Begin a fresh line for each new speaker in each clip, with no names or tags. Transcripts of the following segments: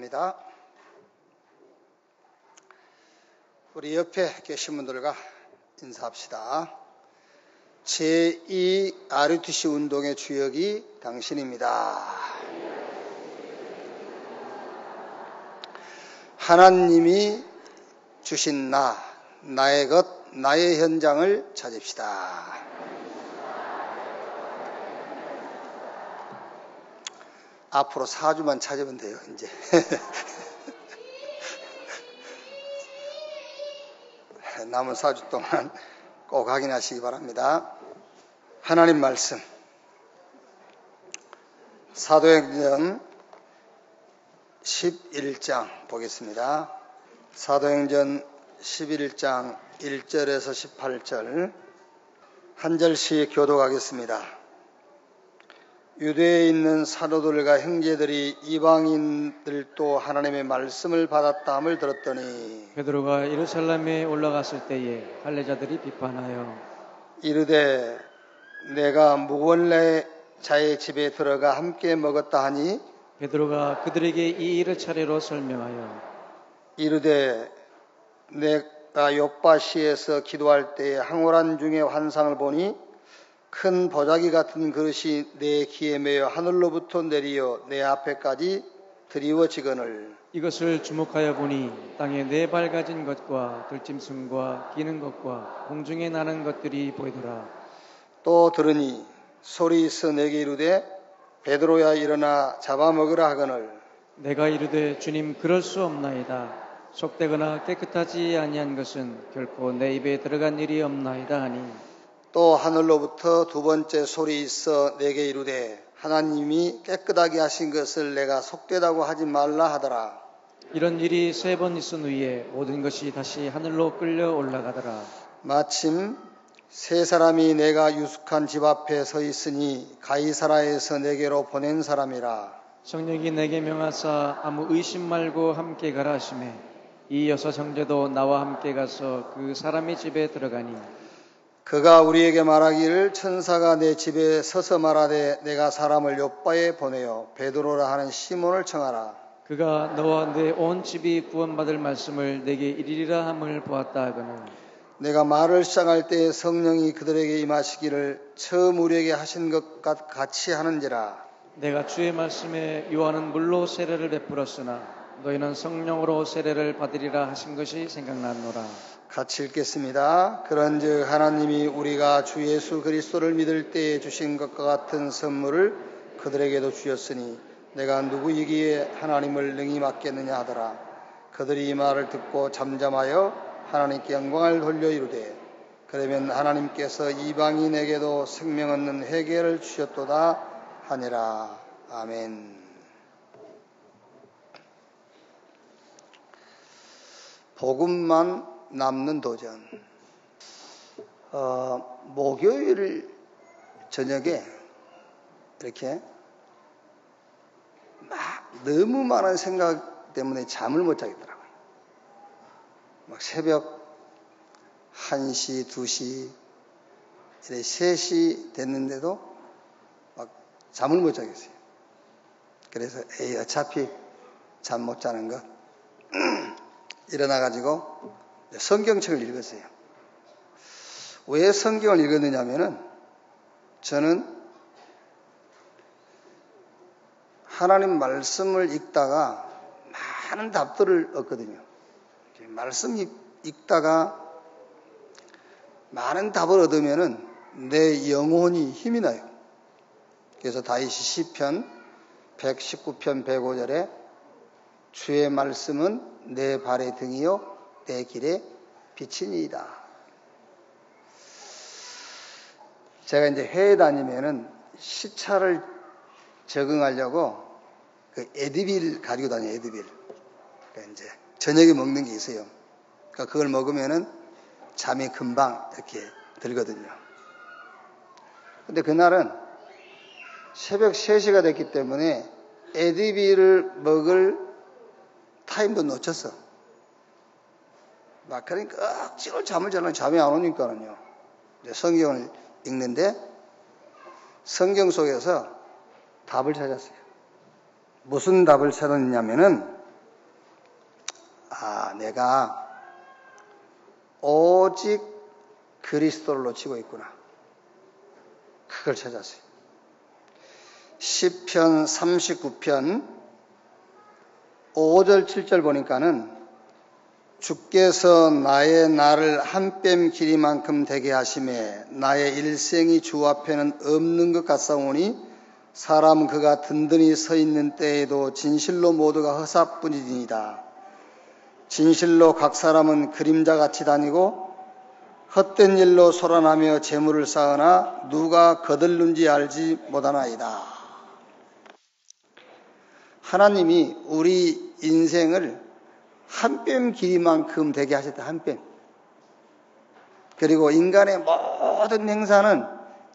기도합니다. 우리 옆에 계신 분들과 인사합시다. 제2 RUTC 운동의 주역이 당신입니다. 하나님이 주신 나의 것, 나의 현장을 찾읍시다. 앞으로 4주만 찾으면 돼요, 이제. 남은 4주 동안 꼭 확인하시기 바랍니다. 하나님 말씀. 사도행전 11장 보겠습니다. 사도행전 11장 1절에서 18절 한 절씩 교독하겠습니다. 유대에 있는 사도들과 형제들이 이방인들도 하나님의 말씀을 받았다 함을 들었더니
베드로가 예루살렘에 올라갔을 때에 할례자들이 비판하여
이르되 내가 무원례 자의 집에 들어가 함께 먹었다 하니
베드로가 그들에게 이 일을 차례로 설명하여
이르되 내가 요빠시에서 기도할 때에 항오란 중에 환상을 보니 큰 보자기 같은 그릇이 내 귀에 매여 하늘로부터 내리어 내 앞에까지 드리워지거늘
이것을 주목하여 보니 땅에 네 발 가진 것과 들짐승과 기는 것과 공중에 나는 것들이 보이더라.
또 들으니 소리 있어 내게 이르되 베드로야 일어나 잡아먹으라 하거늘
내가 이르되 주님 그럴 수 없나이다. 속되거나 깨끗하지 아니한 것은 결코 내 입에 들어간 일이 없나이다 하니
또 하늘로부터 두 번째 소리 있어 내게 이르되 하나님이 깨끗하게 하신 것을 내가 속되다고 하지 말라 하더라.
이런 일이 3번 있은 후에 모든 것이 다시 하늘로 끌려 올라가더라.
마침 세 사람이 내가 유숙한 집 앞에 서 있으니 가이사라에서 내게로 보낸 사람이라.
성령이 내게 명하사 아무 의심 말고 함께 가라 하시매 이 6 형제도 나와 함께 가서 그 사람의 집에 들어가니
그가 우리에게 말하기를 천사가 내 집에 서서 말하되 내가 사람을 요빠에 보내어 베드로라 하는 시몬을 청하라.
그가 너와 내 온 집이 구원받을 말씀을 내게 이르리라 함을 보았다 하거늘
내가 말을 시작할 때 성령이 그들에게 임하시기를 처음 우리에게 하신 것 같이 하는지라.
내가 주의 말씀에 요한은 물로 세례를 베풀었으나 너희는 성령으로 세례를 받으리라 하신 것이 생각났노라.
같이 읽겠습니다. 그런즉 하나님이 우리가 주 예수 그리스도를 믿을 때에 주신 것과 같은 선물을 그들에게도 주셨으니 내가 누구이기에 하나님을 능히 맡겠느냐 하더라. 그들이 이 말을 듣고 잠잠하여 하나님께 영광을 돌려 이르되 그러면 하나님께서 이방인에게도 생명 얻는 회개를 주셨도다 하니라. 아멘. 복음만 남는 도전. 목요일 저녁에 이렇게 막 너무 많은 생각 때문에 잠을 못 자겠더라고요. 막 새벽 1시, 2시, 3시 됐는데도 막 잠을 못 자겠어요. 그래서 어차피 잠 못 자는 것 일어나가지고 성경책을 읽었어요. 왜 성경을 읽었느냐면은 저는 하나님 말씀을 읽다가 많은 답들을 얻거든요. 말씀 읽다가 많은 답을 얻으면은 내 영혼이 힘이 나요. 그래서 다윗이 시편 119편 105절에 주의 말씀은 내 발의 등이요 내 길에 빛이니이다. 제가 이제 해외 다니면은 시차를 적응하려고 그 에드빌 가지고 다녀요. 에드빌. 그러니까 이제 저녁에 먹는 게 있어요. 그러니까 그걸 먹으면은 잠이 금방 이렇게 들거든요. 근데 그날은 새벽 3시가 됐기 때문에 에드빌을 먹을 타임도 놓쳤어. 막 그러니까 억지로 잠을 자려면 잠이 안 오니까는요. 성경을 읽는데 성경 속에서 답을 찾았어요. 무슨 답을 찾았냐면은 내가 오직 그리스도를 놓치고 있구나. 그걸 찾았어요. 시편 39편 5절 7절 보니까는 주께서 나의 날을 한 뼘 길이만큼 되게 하심에 나의 일생이 주 앞에는 없는 것 같사오니 사람 그가 든든히 서 있는 때에도 진실로 모두가 허사뿐이니이다. 진실로 각 사람은 그림자같이 다니고 헛된 일로 소란하며 재물을 쌓으나 누가 거들는지 알지 못하나이다. 하나님이 우리 인생을 한 뼘 길이만큼 되게 하셨다. 한 뼘. 그리고 인간의 모든 행사는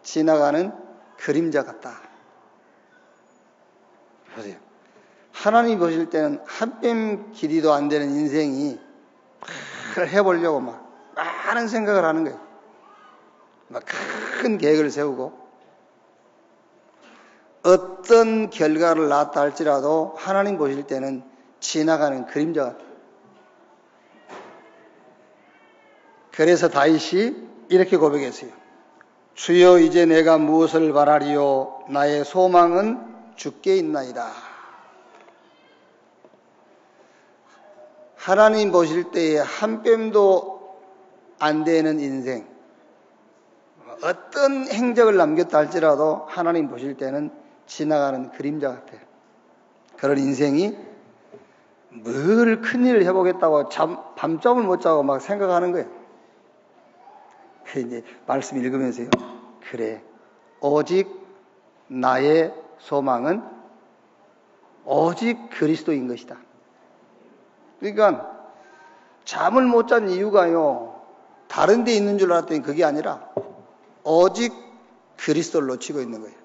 지나가는 그림자 같다. 보세요. 하나님 보실 때는 한 뼘 길이도 안 되는 인생이 막 해보려고 막 많은 생각을 하는 거예요. 막 큰 계획을 세우고 어떤 결과를 낳았다 할지라도 하나님 보실 때는 지나가는 그림자 같아요. 그래서 다윗이 이렇게 고백했어요. 주여 이제 내가 무엇을 바라리요 나의 소망은 주께 있나이다. 하나님 보실 때에 한 뼘도 안 되는 인생, 어떤 행적을 남겼다 할지라도 하나님 보실 때는 지나가는 그림자 같아요. 그런 인생이 뭘 큰일을 해보겠다고 밤잠을 못 자고 막 생각하는 거예요. 이제 말씀 읽으면서요. 그래, 오직 나의 소망은 오직 그리스도인 것이다. 그러니까 잠을 못 잔 이유가요, 다른 데 있는 줄 알았더니 그게 아니라 오직 그리스도를 놓치고 있는 거예요.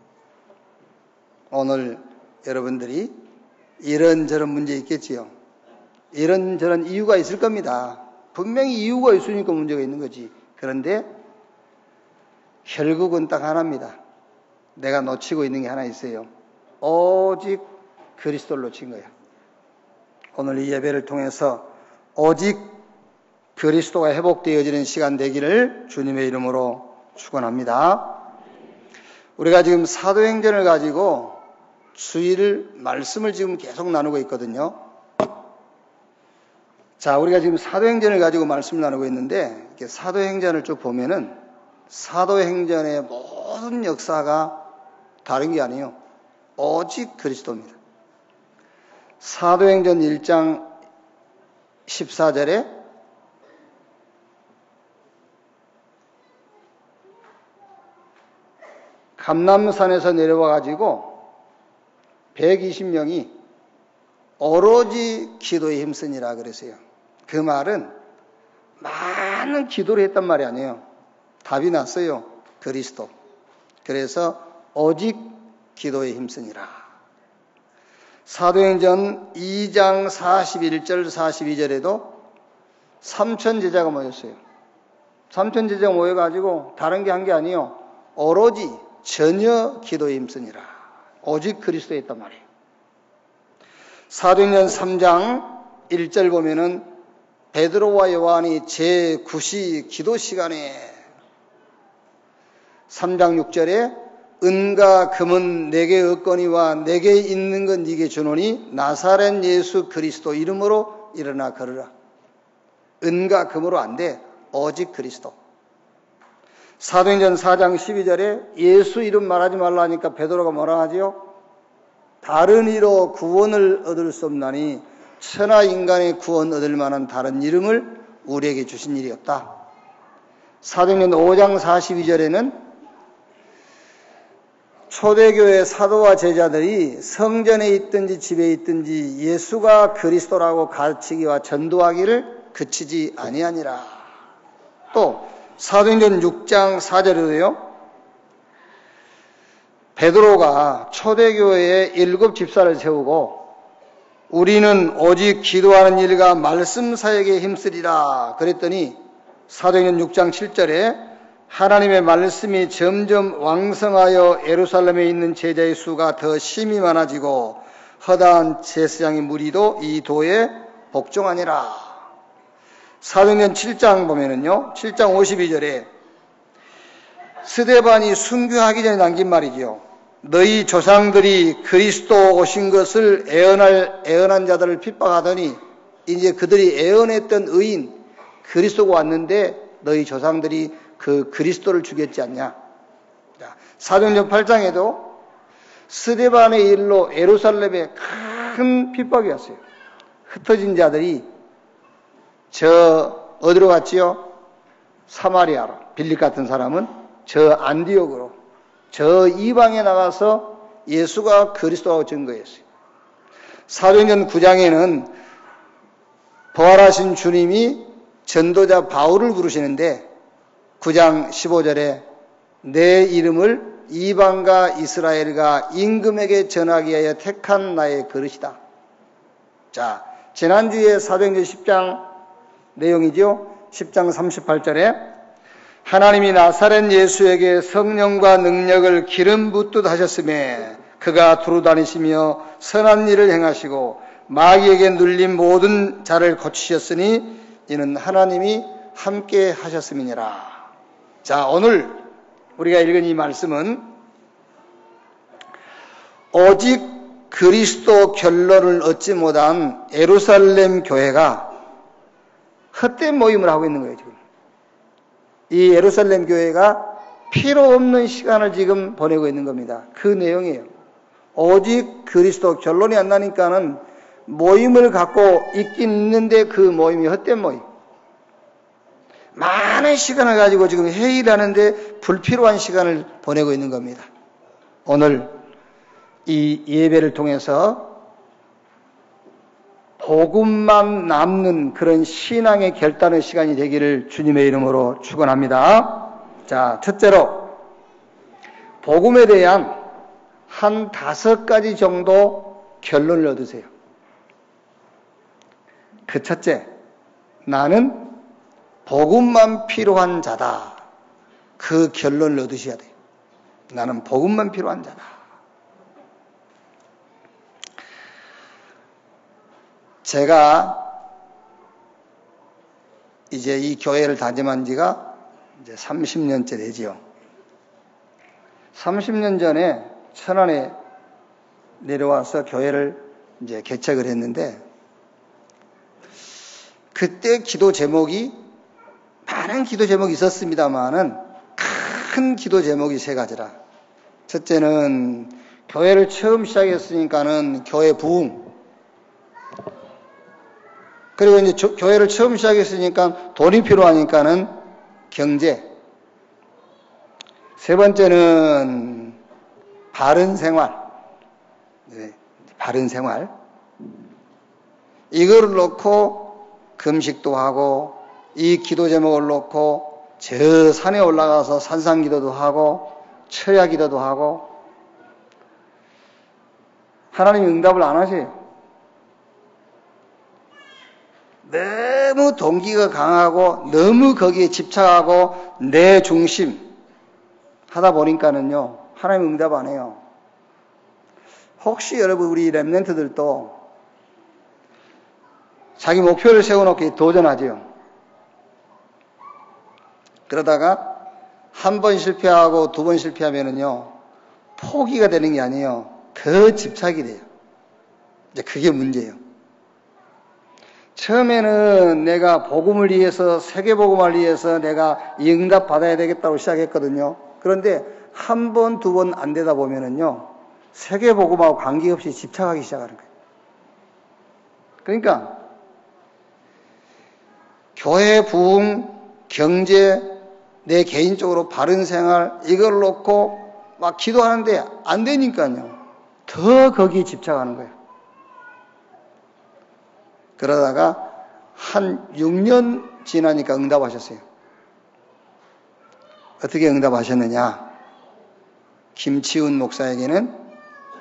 오늘 여러분들이 이런저런 문제 있겠지요. 이런저런 이유가 있을 겁니다. 분명히 이유가 있으니까 문제가 있는 거지. 그런데 결국은 딱 하나입니다. 내가 놓치고 있는 게 하나 있어요. 오직 그리스도를 놓친 거예요. 오늘 이 예배를 통해서 오직 그리스도가 회복되어지는 시간 되기를 주님의 이름으로 축원합니다. 우리가 지금 사도행전을 가지고 주일 말씀을 지금 계속 나누고 있거든요. 자, 우리가 지금 사도행전을 가지고 말씀을 나누고 있는데, 이렇게 사도행전을 쭉 보면은 사도행전의 모든 역사가 다른 게 아니에요. 오직 그리스도입니다. 사도행전 1장 14절에 감람산에서 내려와 가지고 120명이 오로지 기도에 힘쓰니라 그랬어요. 그 말은 많은 기도를 했단 말이 아니에요. 답이 났어요. 그리스도. 그래서 오직 기도에 힘쓰니라. 사도행전 2장 41절 42절에도 3천 제자가 모였어요. 3천 제자가 모여가지고 다른 게 한 게 아니에요. 오로지 전혀 기도에 힘쓰니라. 오직 그리스도에 있단 말이에요. 사도행전 3장 1절 보면은 베드로와 요한이 제9시 기도 시간에 3장 6절에 은과 금은 내게 없거니와 내게 있는 건 네게 주노니 나사렛 예수 그리스도 이름으로 일어나 걸으라. 은과 금으로 안 돼. 오직 그리스도. 사도행전 4장 12절에 예수 이름 말하지 말라니까 베드로가 뭐라 하지요? 다른 이로 구원을 얻을 수 없나니 천하 인간의 구원 얻을 만한 다른 이름을 우리에게 주신 일이 없다. 사도행전 5장 42절에는 초대교회 사도와 제자들이 성전에 있든지 집에 있든지 예수가 그리스도라고 가르치기와 전도하기를 그치지 아니하니라. 또 사도행전 6장 4절에도요. 베드로가 초대교회에 7 집사를 세우고 우리는 오직 기도하는 일과 말씀 사역에 힘쓰리라 그랬더니 사도행전 6장 7절에 하나님의 말씀이 점점 왕성하여 예루살렘에 있는 제자의 수가 더 심히 많아지고 허다한 제사장의 무리도 이 도에 복종하니라. 사도행전 7장 보면은요, 7장 52절에 스데반이 순교하기 전에 남긴 말이지요. 너희 조상들이 그리스도 오신 것을 애언한 자들을 핍박하더니 이제 그들이 애언했던 의인 그리스도가 왔는데 너희 조상들이 그 그리스도를 죽였지 않냐. 사도행전 8장에도 스데반의 일로 예루살렘에 큰 핍박이 왔어요. 흩어진 자들이 어디로 갔지요? 사마리아로. 빌립 같은 사람은 저 안디옥으로, 저 이방에 나가서 예수가 그리스도라고 증거했어요. 사도행전 9장에는 부활하신 주님이 전도자 바울을 부르시는데 9장 15절에 내 이름을 이방과 이스라엘과 임금에게 전하기 위하여 택한 나의 그릇이다. 자, 지난주에 사도행전 10장 내용이죠. 10장 38절에 하나님이 나사렛 예수에게 성령과 능력을 기름 붓듯 하셨음에 그가 두루다니시며 선한 일을 행하시고 마귀에게 눌린 모든 자를 고치셨으니 이는 하나님이 함께 하셨음이니라. 자, 오늘 우리가 읽은 이 말씀은 오직 그리스도 결론을 얻지 못한 예루살렘 교회가 헛된 모임을 하고 있는 거예요, 지금. 이 예루살렘 교회가 필요 없는 시간을 지금 보내고 있는 겁니다. 그 내용이에요. 오직 그리스도 결론이 안 나니까는 모임을 갖고 있긴 있는데 그 모임이 헛된 모임. 많은 시간을 가지고 지금 회의를 하는데 불필요한 시간을 보내고 있는 겁니다. 오늘 이 예배를 통해서 복음만 남는 그런 신앙의 결단의 시간이 되기를 주님의 이름으로 축원합니다. 자, 첫째로 복음에 대한 한 5가지 정도 결론을 얻으세요. 그 첫째, 나는 복음만 필요한 자다. 그 결론을 얻으셔야 돼요. 나는 복음만 필요한 자다. 제가 이제 이 교회를 다짐한 지가 이제 30년째 되지요. 30년 전에 천안에 내려와서 교회를 이제 개척을 했는데 그때 기도 제목이 많은 기도 제목이 있었습니다만은 큰 기도 제목이 3가지라. 첫째는 교회를 처음 시작했으니까는 교회 부흥. 그리고 이제 교회를 처음 시작했으니까 돈이 필요하니까는 경제. 3번째는 바른 생활. 네, 바른 생활. 이거를 놓고 금식도 하고 이 기도 제목을 놓고 저 산에 올라가서 산상기도도 하고 철야기도도 하고 하나님이 응답을 안 하세요. 너무 동기가 강하고 너무 거기에 집착하고 내 중심 하다 보니까는요 하나님 응답 안 해요. 혹시 여러분 우리 렘넌트들도 자기 목표를 세워놓고 도전하죠. 그러다가 한 번 실패하고 2번 실패하면은요 포기가 되는 게 아니에요. 더 집착이 돼요. 이제 그게 문제예요. 처음에는 내가 복음을 위해서, 세계복음을 위해서 내가 이 응답 받아야 되겠다고 시작했거든요. 그런데 한 번, 2번 안 되다 보면은요, 세계복음하고 관계없이 집착하기 시작하는 거예요. 그러니까, 교회 부흥, 경제, 내 개인적으로 바른 생활, 이걸 놓고 막 기도하는데 안 되니까요. 더 거기에 집착하는 거예요. 그러다가 한 6년 지나니까 응답하셨어요. 어떻게 응답하셨느냐? 김치훈 목사에게는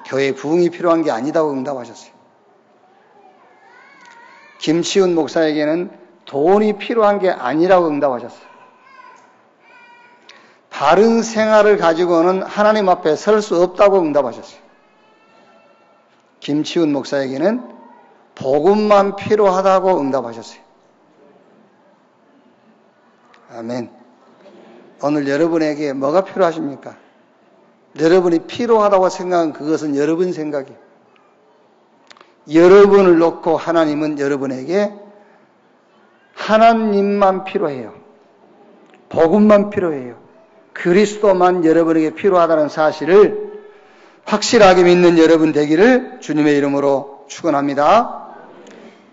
교회 부흥이 필요한 게 아니다고 응답하셨어요. 김치훈 목사에게는 돈이 필요한 게 아니라고 응답하셨어요. 바른 생활을 가지고는 하나님 앞에 설 수 없다고 응답하셨어요. 김치훈 목사에게는 복음만 필요하다고 응답하셨어요. 아멘. 오늘 여러분에게 뭐가 필요하십니까? 여러분이 필요하다고 생각한 그것은 여러분 생각이에요. 여러분을 놓고 하나님은 여러분에게 하나님만 필요해요. 복음만 필요해요. 그리스도만 여러분에게 필요하다는 사실을 확실하게 믿는 여러분 되기를 주님의 이름으로 축원합니다.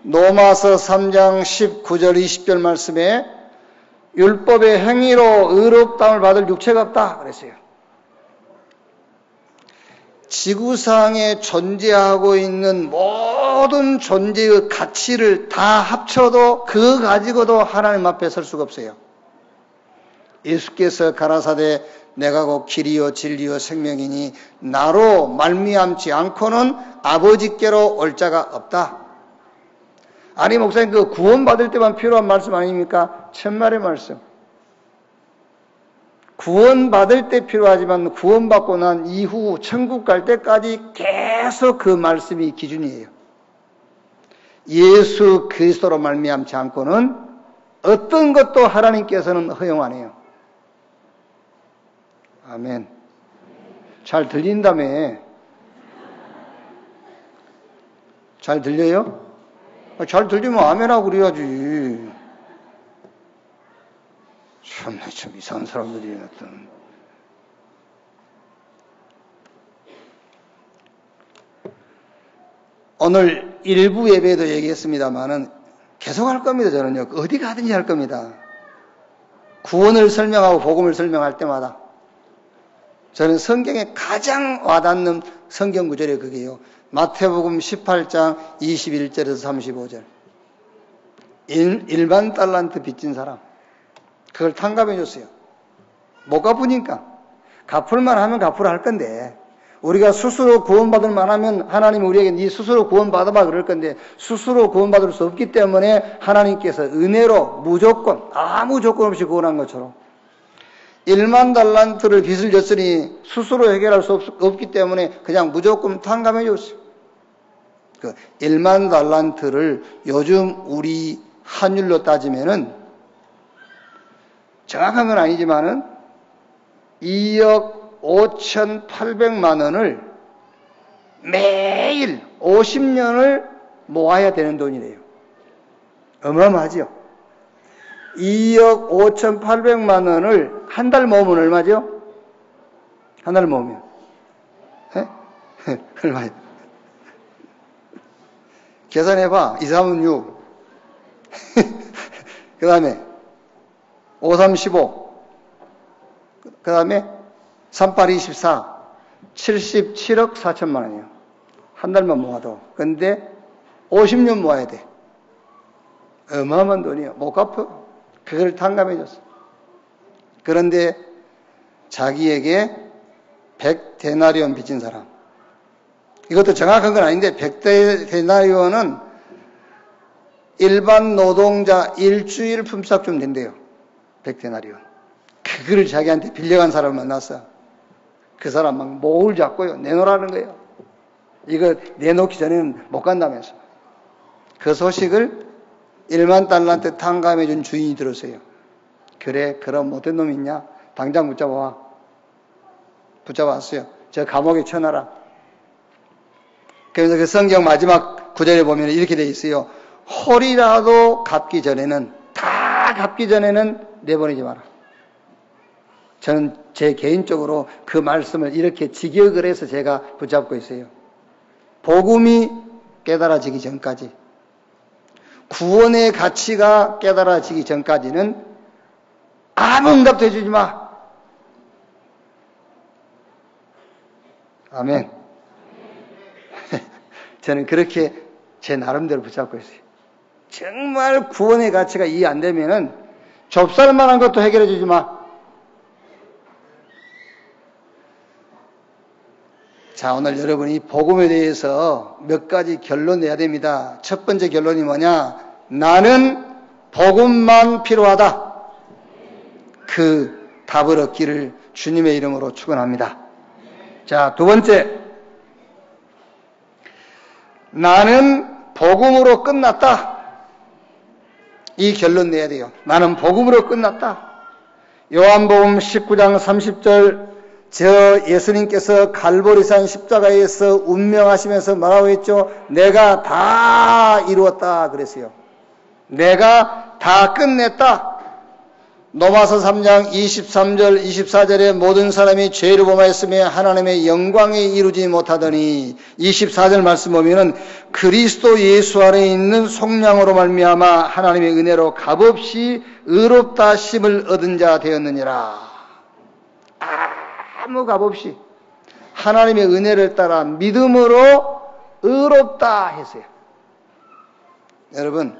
로마서 3장 19절 20절 말씀에 율법의 행위로 의롭다함을 받을 육체가 없다 그랬어요. 지구상에 존재하고 있는 모든 존재의 가치를 다 합쳐도 그거 가지고도 하나님 앞에 설 수가 없어요. 예수께서 가라사대 내가 곧 길이요 진리요 생명이니 나로 말미암지 않고는 아버지께로 올 자가 없다. 아니 목사님 그 구원받을 때만 필요한 말씀 아닙니까? 천만의 말씀. 구원받을 때 필요하지만 구원받고 난 이후 천국 갈 때까지 계속 그 말씀이 기준이에요. 예수 그리스도로 말미암지 않고는 어떤 것도 하나님께서는 허용 안 해요. 아멘. 잘 들린다며. 잘 들려요? 잘 들리면 아멘하고 그래야지. 참 이상한 사람들이 어떤. 오늘 일부 예배에도 얘기했습니다만은 계속 할 겁니다. 저는요. 어디 가든지 할 겁니다. 구원을 설명하고 복음을 설명할 때마다 저는 성경에 가장 와닿는 성경 구절이 그게요. 마태복음 18장 21절에서 35절. 일반 달란트 빚진 사람. 그걸 탕감해 줬어요. 못 갚으니까. 갚을만 하면 갚으라 할 건데 우리가 스스로 구원받을 만하면 하나님 우리에게 네 스스로 구원받아봐 그럴 건데 스스로 구원받을 수 없기 때문에 하나님께서 은혜로 무조건 아무 조건 없이 구원한 것처럼 1만 달란트를 빚을 졌으니 스스로 해결할 수 없기 때문에 그냥 무조건 탕감해 줬어요. 그 1만 달란트를 요즘 우리 환율로 따지면은 정확한 건 아니지만은 2억 5,800만 원을 매일 50년을 모아야 되는 돈이래요. 어마어마하죠? 2억 5,800만 원을 한 달 모으면 얼마죠? 한 달 모으면. 얼마요? 계산해봐. 2, 3은 6. 그 다음에 5, 3, 15. 그 다음에 3, 8, 24. 77억 4천만 원이에요. 한 달만 모아도. 근데 50년 모아야 돼. 어마어마한 돈이에요. 못 갚아. 그걸 탕감해 줬어. 그런데 자기에게 100데나리온 빚진 사람. 이것도 정확한 건 아닌데 100데나리온은 일반 노동자 일주일 품삯 좀 된대요. 100데나리온. 그걸 자기한테 빌려간 사람을 만났어. 그 사람 막 목을 잡고요. 내놓으라는 거예요. 이거 내놓기 전에는 못 간다면서. 그 소식을 1만 달란트 탕감해 준 주인이 들었어요. 그래, 그럼 못된 놈이 있냐? 당장 붙잡아와. 붙잡았어요. 저 감옥에 쳐놔라. 그래서 그 성경 마지막 구절에 보면 이렇게 돼 있어요. 홀이라도 갚기 전에는, 다 갚기 전에는 내보내지 마라. 저는 제 개인적으로 그 말씀을 이렇게 직역을 해서 제가 붙잡고 있어요. 복음이 깨달아지기 전까지, 구원의 가치가 깨달아지기 전까지는 아무 응답도 해주지 마. 아멘. 저는 그렇게 제 나름대로 붙잡고 있어요. 정말 구원의 가치가 이해 안 되면은 좁쌀만한 것도 해결해 주지 마. 자, 오늘 여러분이 복음에 대해서 몇 가지 결론 내야 됩니다. 첫 번째 결론이 뭐냐? 나는 복음만 필요하다. 그 답을 얻기를 주님의 이름으로 축원합니다. 자, 두 번째. 나는 복음으로 끝났다. 이 결론 내야 돼요. 나는 복음으로 끝났다. 요한복음 19장 30절 저 예수님께서 갈보리산 십자가에서 운명하시면서 뭐라고 했죠? 내가 다 이루었다 그랬어요. 내가 다 끝냈다. 로마서 3장 23절 24절에 모든 사람이 죄를 범하였으며 하나님의 영광에 이루지 못하더니 24절 말씀 보면은 그리스도 예수 안에 있는 속량으로 말미암아 하나님의 은혜로 값없이 의롭다 심을 얻은 자 되었느니라. 아무 값없이 하나님의 은혜를 따라 믿음으로 의롭다 했어요. 여러분,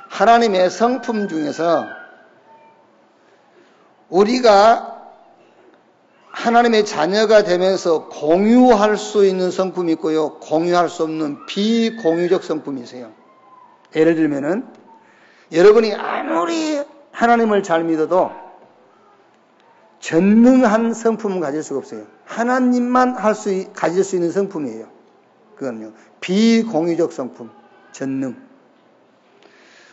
하나님의 성품 중에서 우리가 하나님의 자녀가 되면서 공유할 수 있는 성품이 있고요, 공유할 수 없는 비공유적 성품이 있어요. 예를 들면은 여러분이 아무리 하나님을 잘 믿어도 전능한 성품은 가질 수가 없어요. 하나님만 가질 수 있는 성품이에요. 그건요, 비공유적 성품, 전능.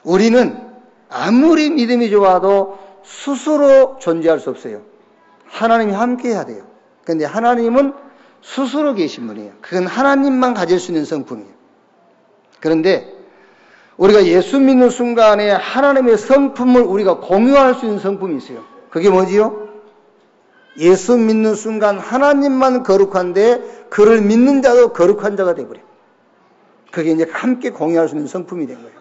우리는 아무리 믿음이 좋아도 스스로 존재할 수 없어요. 하나님이 함께 해야 돼요. 그런데 하나님은 스스로 계신 분이에요. 그건 하나님만 가질 수 있는 성품이에요. 그런데 우리가 예수 믿는 순간에 하나님의 성품을 우리가 공유할 수 있는 성품이 있어요. 그게 뭐지요? 예수 믿는 순간 하나님만 거룩한데 그를 믿는 자도 거룩한 자가 되어버려요. 그게 이제 함께 공유할 수 있는 성품이 된 거예요.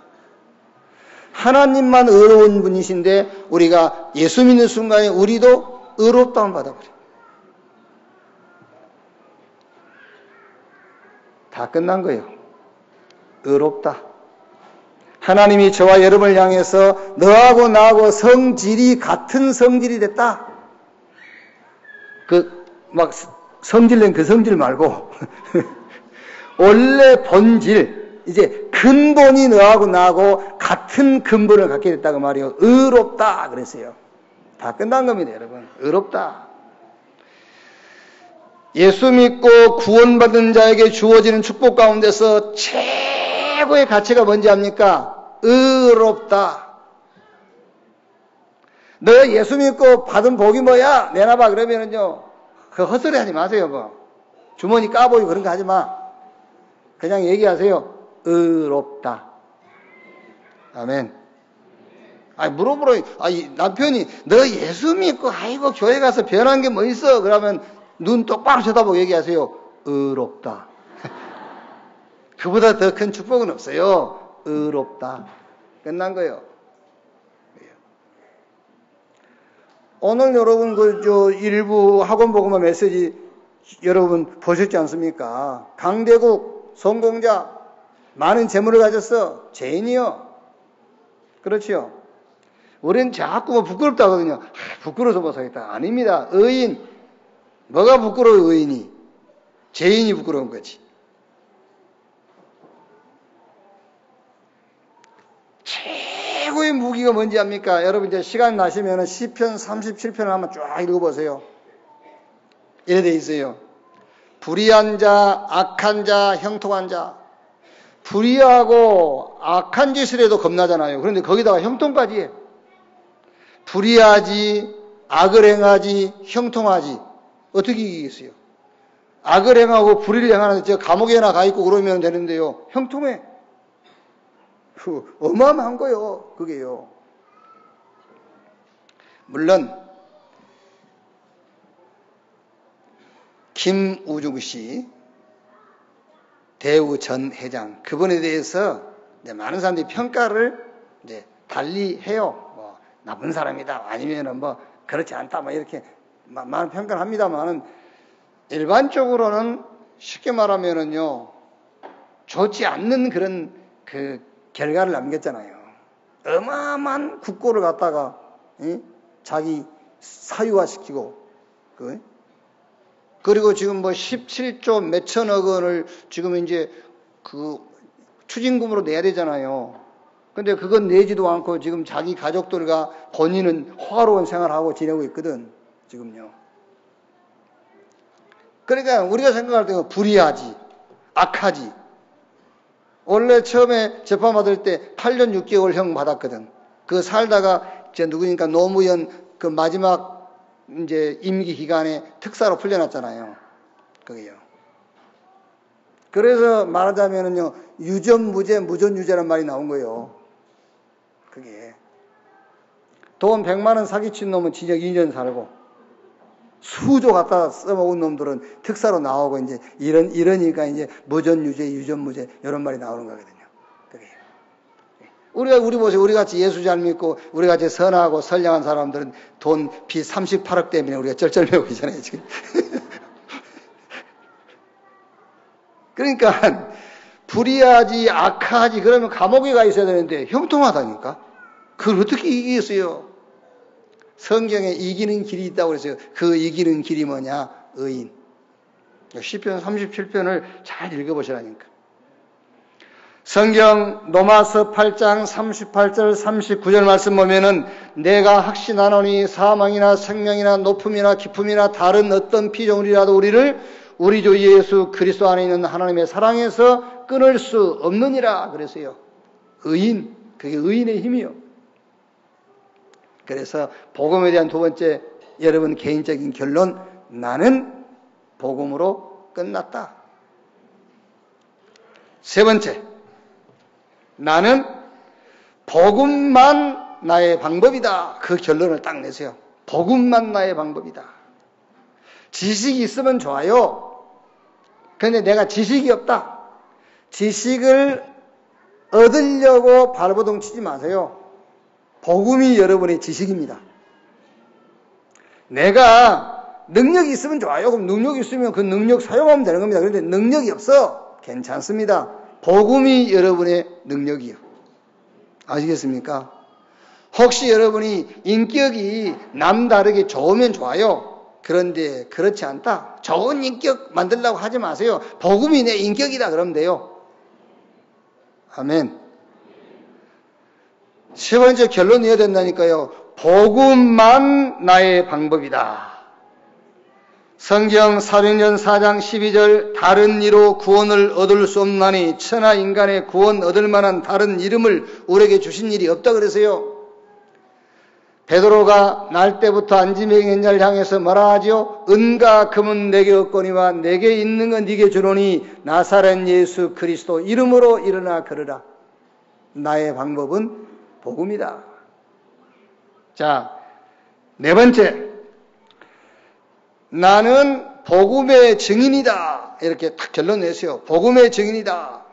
하나님만 의로운 분이신데 우리가 예수 믿는 순간에 우리도 의롭다함을 받아버려요. 다 끝난 거예요. 의롭다. 하나님이 저와 여러분을 향해서 너하고 나하고 성질이 같은 성질이 됐다. 막 성질낸 그 성질 말고 원래 본질, 이제 근본이 너하고 나하고 같은 근본을 갖게 됐다고 말이에요. 의롭다 그랬어요. 다 끝난 겁니다, 여러분. 의롭다. 예수 믿고 구원받은 자에게 주어지는 축복 가운데서 최고의 가치가 뭔지 압니까? 의롭다. 너 예수 믿고 받은 복이 뭐야? 내놔봐. 그러면은요, 그 헛소리 하지 마세요. 뭐. 주머니 까보이고 그런 거 하지 마. 그냥 얘기하세요. 의롭다. 아멘. 물어보러, 남편이, 너 예수 믿고, 아이고, 교회 가서 변한 게 뭐 있어? 그러면 눈 똑바로 쳐다보고 얘기하세요. 의롭다. 그보다 더 큰 축복은 없어요. 의롭다. 끝난 거예요. 오늘 여러분 일부 학원복음화 메시지 여러분 보셨지 않습니까? 강대국 성공자 많은 재물을 가졌어. 죄인이요. 그렇지요. 우리는 자꾸 뭐 부끄럽다 하거든요. 부끄러워서 못하겠다. 아닙니다. 의인. 뭐가 부끄러워요, 의인이? 죄인이 부끄러운 거지. 최고의 무기가 뭔지 압니까? 여러분 이제 시간 나시면 시편 37편을 한번 쫙 읽어보세요. 이래 돼 있어요. 불의한 자, 악한 자, 형통한 자. 불의하고 악한 짓을 해도 겁나잖아요. 그런데 거기다가 형통까지 해. 불의하지, 악을 행하지, 형통하지. 어떻게 이기겠어요? 악을 행하고 불의를 행하는데 저 감옥에나 가 있고 그러면 되는데요. 형통해. 어마어마한 거요. 그게요. 물론 김우중 씨, 대우 전 회장, 그분에 대해서 이제 많은 사람들이 평가를 이제 달리 해요. 뭐 나쁜 사람이다, 아니면은 뭐 그렇지 않다, 뭐 이렇게 많은 평가를 합니다만은 일반적으로는 쉽게 말하면은요, 좋지 않는 그런 그 결과를 남겼잖아요. 어마어마한 국고를 갖다가 자기 사유화시키고, 그리고 지금 뭐 17조 몇천억 원을 지금 이제 그 추징금으로 내야 되잖아요. 근데 그건 내지도 않고 지금 자기 가족들과 본인은 화로운 생활하고 지내고 있거든, 지금요. 그러니까 우리가 생각할 때는 불의하지, 악하지. 원래 처음에 재판받을 때 8년 6개월 형 받았거든. 그 살다가 이제 누구니까 노무현 그 마지막 이제 임기 기간에 특사로 풀려났잖아요. 그게요. 그래서 말하자면은요, 유전무죄, 무전유죄란 말이 나온 거예요. 그게. 돈 100만 원 사기친 놈은 징역 2년 살고, 수조 갖다 써먹은 놈들은 특사로 나오고, 이제, 이러니까 이제 무전유죄, 유전무죄, 이런 말이 나오는 거거든요. 그게. 우리 보세요. 우리 같이 예수 잘 믿고, 우리 같이 선하고 선량한 사람들은 돈, 빚 38억 때문에 우리가 쩔쩔매고 있잖아요, 지금. 그러니까 불의하지 악하지 그러면 감옥에 가 있어야 되는데 형통하다니까. 그걸 어떻게 이기겠어요? 성경에 이기는 길이 있다고 그랬어요. 그 이기는 길이 뭐냐? 의인. 시편 37편을 잘 읽어보시라니까. 성경 로마서 8장 38절 39절 말씀 보면은 내가 확신하노니 사망이나 생명이나 높음이나 깊음이나 다른 어떤 피조물이라도 우리를 우리 주 예수 그리스도 안에 있는 하나님의 사랑에서 끊을 수 없느니라 그랬어요. 의인, 그게 의인의 힘이요. 그래서 복음에 대한 두 번째 여러분 개인적인 결론, 나는 복음으로 끝났다. 세 번째, 나는 복음만 나의 방법이다. 그 결론을 딱 내세요. 복음만 나의 방법이다. 지식이 있으면 좋아요. 그런데 내가 지식이 없다. 지식을 얻으려고 발버둥 치지 마세요. 복음이 여러분의 지식입니다. 내가 능력이 있으면 좋아요. 그럼 능력이 있으면 그 능력 사용하면 되는 겁니다. 그런데 능력이 없어. 괜찮습니다. 복음이 여러분의 능력이요. 아시겠습니까? 혹시 여러분이 인격이 남다르게 좋으면 좋아요. 그런데 그렇지 않다. 좋은 인격 만들려고 하지 마세요. 복음이 내 인격이다 그러면 돼요. 아멘. 세 번째 결론 내야 된다니까요. 복음만 나의 방법이다. 성경 사도행전 4장 12절 다른 이로 구원을 얻을 수 없나니 천하 인간의 구원 얻을 만한 다른 이름을 우리에게 주신 일이 없다 그러세요. 베드로가 날 때부터 안지맹인 자를 향해서 뭐라 하죠? 은과 금은 내게 없거니와 내게 있는 건 네게 주노니 나사렛 예수 그리스도 이름으로 일어나 걸으라. 나의 방법은 복음이다. 자, 네 번째, 나는 복음의 증인이다. 이렇게 딱 결론 내세요. 복음의 증인이다.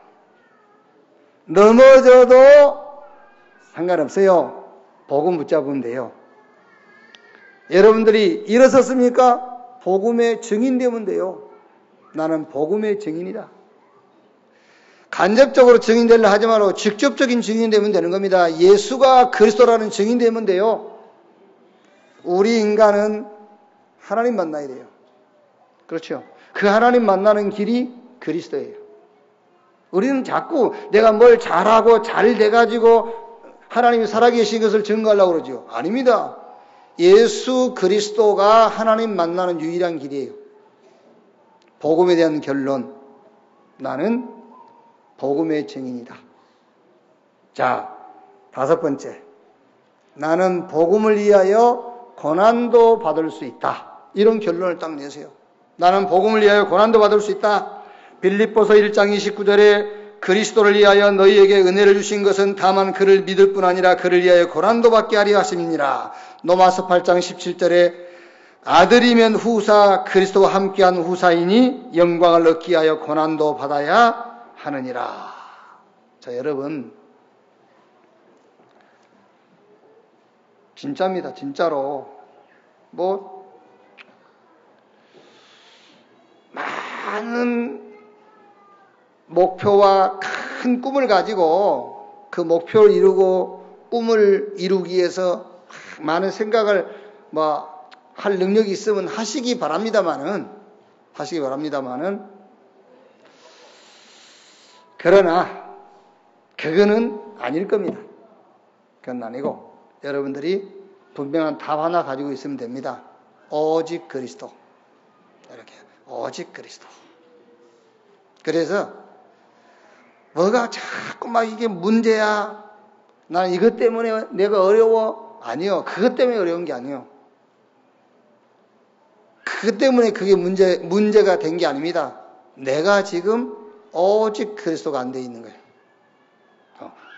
넘어져도 상관없어요. 복음 붙잡으면 돼요. 여러분들이 일어섰습니까? 복음의 증인 되면 돼요. 나는 복음의 증인이다. 간접적으로 증인되려 하지 말고 직접적인 증인 되면 되는 겁니다. 예수가 그리스도라는 증인 되면 돼요. 우리 인간은 하나님 만나야 돼요. 그렇죠? 그 하나님 만나는 길이 그리스도예요. 우리는 자꾸 내가 뭘 잘하고 잘 돼가지고 하나님이 살아계신 것을 증거하려고 그러죠. 아닙니다. 예수 그리스도가 하나님 만나는 유일한 길이에요. 복음에 대한 결론, 나는 복음의 증인이다. 자, 다섯 번째, 나는 복음을 위하여 고난도 받을 수 있다. 이런 결론을 딱 내세요. 나는 복음을 위하여 고난도 받을 수 있다. 빌립보서 1장 29절에 그리스도를 위하여 너희에게 은혜를 주신 것은 다만 그를 믿을 뿐 아니라 그를 위하여 고난도 받게 하려 하심이니라. 로마서 8장 17절에 아들이면 후사 그리스도와 함께한 후사이니 영광을 얻기 위하여 고난도 받아야 하느니라. 자, 여러분, 진짜입니다. 진짜로. 많은 목표와 큰 꿈을 가지고 그 목표를 이루고 꿈을 이루기 위해서 많은 생각을 할 능력이 있으면 하시기 바랍니다마는 그러나 그거는 아닐 겁니다. 그건 아니고 여러분들이 분명한 답 하나 가지고 있으면 됩니다. 오직 그리스도. 이렇게 오직 그리스도. 그래서 뭐가 자꾸 이게 문제야. 나는 이것 때문에 내가 어려워. 아니요. 그것 때문에 어려운 게 아니요. 그 때문에 그게 문제가 된 게 아닙니다. 내가 지금 오직 그리스도가 안 돼 있는 거예요.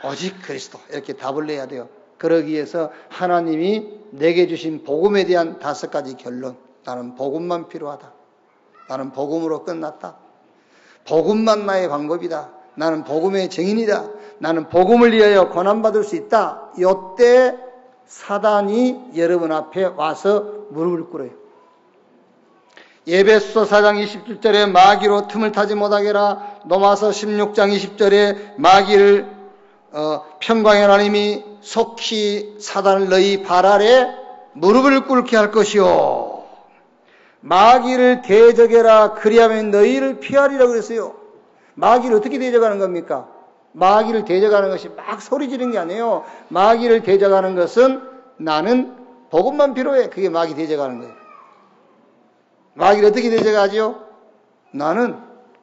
오직 그리스도. 이렇게 답을 내야 돼요. 그러기 위해서 하나님이 내게 주신 복음에 대한 5가지 결론. 나는 복음만 필요하다. 나는 복음으로 끝났다. 복음만 나의 방법이다. 나는 복음의 증인이다. 나는 복음을 위하여 고난받을 수 있다. 이때 사단이 여러분 앞에 와서 무릎을 꿇어요. 에베소 4장 27절에 마귀로 틈을 타지 못하게 하라. 로마서 16장 20절에 마귀를 평강의 하나님이 속히 사단을 너희 발 아래 무릎을 꿇게 할 것이요. 마귀를 대적해라. 그리하면 너희를 피하리라 그랬어요. 마귀를 어떻게 대적하는 겁니까? 마귀를 대적하는 것이 막 소리 지르는 게 아니에요. 마귀를 대적하는 것은 나는 복음만 필요해. 그게 마귀 대적하는 거예요. 마귀를 어떻게 대적하죠? 나는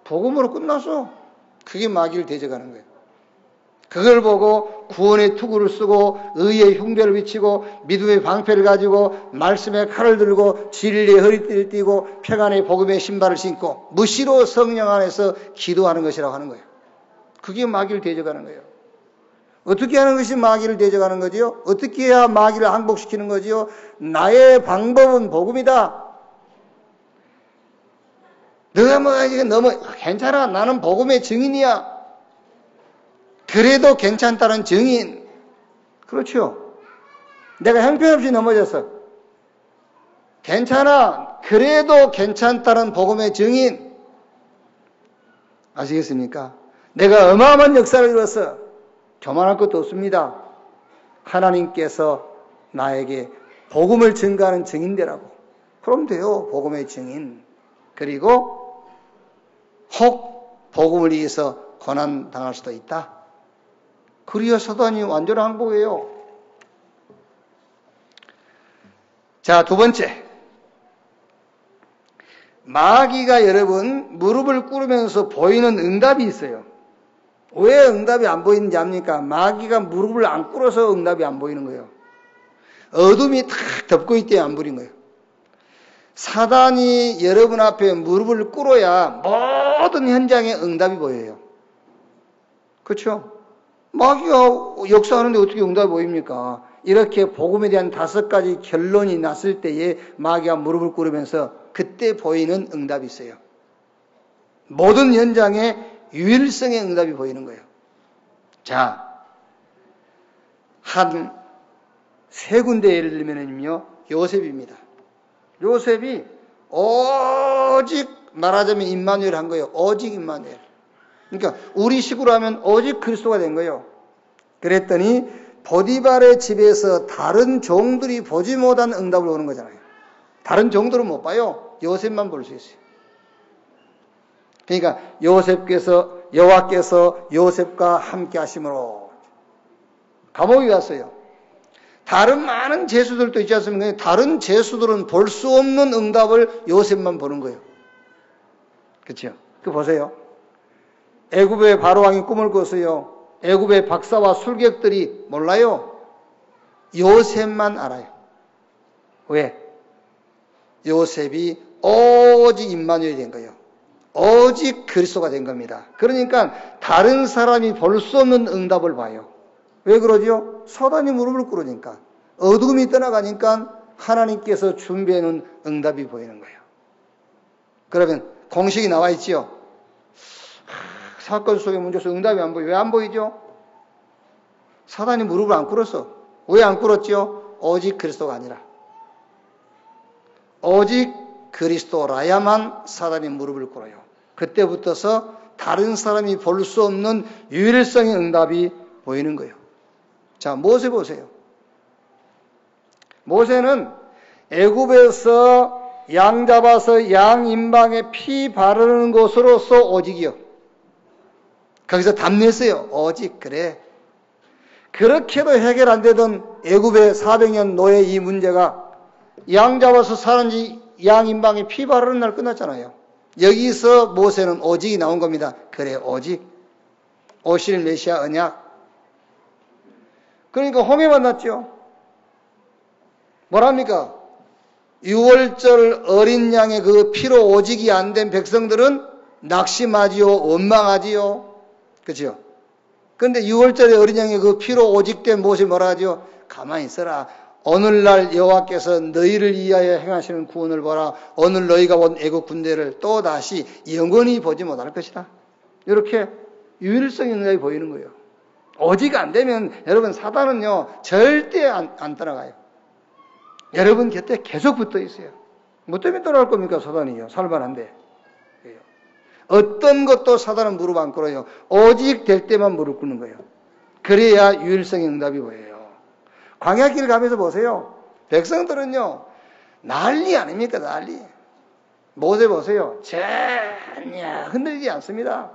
복음으로 끝났어. 그게 마귀를 대적하는 거예요. 그걸 보고 구원의 투구를 쓰고 의의 흉배를 비치고 믿음의 방패를 가지고 말씀의 칼을 들고 진리의 허리띠를 띠고 평안의 복음의 신발을 신고 무시로 성령 안에서 기도하는 것이라고 하는 거예요. 그게 마귀를 대적하는 거예요. 어떻게 하는 것이 마귀를 대적하는 거지요? 어떻게 해야 마귀를 항복시키는 거지요? 나의 방법은 복음이다. 너가 뭐 지금 너무 괜찮아. 나는 복음의 증인이야. 그래도 괜찮다는 증인. 그렇죠. 내가 형편없이 넘어졌어. 괜찮아. 그래도 괜찮다는 복음의 증인. 아시겠습니까? 내가 어마어마한 역사를 이뤘어. 교만할 것도 없습니다. 하나님께서 나에게 복음을 증거하는 증인되라고. 그럼 돼요. 복음의 증인. 그리고 혹 복음을 위해서 고난당할 수도 있다. 그리야 사단이 완전 항복해요. 자, 2번째. 마귀가 여러분 무릎을 꿇으면서 보이는 응답이 있어요. 왜 응답이 안 보이는지 압니까? 마귀가 무릎을 안 꿇어서 응답이 안 보이는 거예요. 어둠이 탁 덮고 있기 때문에 안 보이는 거예요. 사단이 여러분 앞에 무릎을 꿇어야 모든 현장에 응답이 보여요. 그렇죠? 마귀가 역사하는데 어떻게 응답이 보입니까? 이렇게 복음에 대한 5가지 결론이 났을 때에 마귀가 무릎을 꿇으면서 그때 보이는 응답이 있어요. 모든 현장에 유일성의 응답이 보이는 거예요. 자, 한 3군데 예를 들면요, 요셉입니다. 요셉이 오직 말하자면 임마누엘 한 거예요. 오직 임마누엘. 그러니까 우리 식으로 하면 오직 그리스도가 된 거예요. 그랬더니 보디발의 집에서 다른 종들이 보지 못한 응답을 오는 거잖아요. 다른 종들은 못 봐요. 요셉만 볼 수 있어요. 그러니까 여호와께서 요셉과 함께 하심으로 감옥에 갔어요. 다른 많은 죄수들도 있지 않습니까? 다른 죄수들은 볼 수 없는 응답을 요셉만 보는 거예요. 그렇죠? 그 보세요. 애굽의 바로왕이 꿈을 꿨어요. 애굽의 박사와 술객들이 몰라요. 요셉만 알아요. 왜? 요셉이 오직 임마누엘이 된 거예요. 오직 그리스도가 된 겁니다. 그러니까 다른 사람이 볼 수 없는 응답을 봐요. 왜 그러죠? 사단이 무릎을 꿇으니까. 어둠이 떠나가니까 하나님께서 준비해 놓은 응답이 보이는 거예요. 그러면 공식이 나와 있지요. 사건 속의 문제 속 응답이 안 보여요. 왜 안 보이죠? 사단이 무릎을 안 꿇었어. 왜 안 꿇었죠? 오직 그리스도가 아니라. 오직 그리스도라야만 사단이 무릎을 꿇어요. 그때부터서 다른 사람이 볼 수 없는 유일성의 응답이 보이는 거예요. 자, 모세 보세요. 모세는 애굽에서 양 잡아서 양 임방에 피 바르는 곳으로서 오직이요. 거기서 답냈어요. 오직 그래. 그렇게도 해결 안 되던 애굽의 400년 노예 이 문제가 양 잡아서 사는지 양 임방에 피 바르는 날 끝났잖아요. 여기서 모세는 오직이 나온 겁니다. 그래, 오직. 오실 메시아 언약. 그러니까 홍해 만났죠. 뭐랍니까? 유월절 어린 양의 그 피로 오직이 안 된 백성들은 낙심하지요, 원망하지요. 그죠? 그런데 유월절에 어린 양의 그 피로 오직된 모습이 뭐라 하죠? 가만히 있어라. 오늘날 여호와께서 너희를 위하여 행하시는 구원을 보라. 오늘 너희가 온 애국 군대를 또 다시 영원히 보지 못할 것이다. 이렇게 유일성의 응답이 보이는 거예요. 오직 안 되면 여러분 사단은요 절대 안 따라가요. 여러분 곁에 계속 붙어 있어요. 뭐 때문에 따라갈 겁니까? 사단이요. 살만한데. 어떤 것도 사단은 무릎 안 꿇어요. 오직 될 때만 무릎 꿇는 거예요. 그래야 유일성의 응답이 보여요. 광야길 가면서 보세요. 백성들은요 난리 아닙니까? 난리. 모세 보세요. 전혀 흔들리지 않습니다.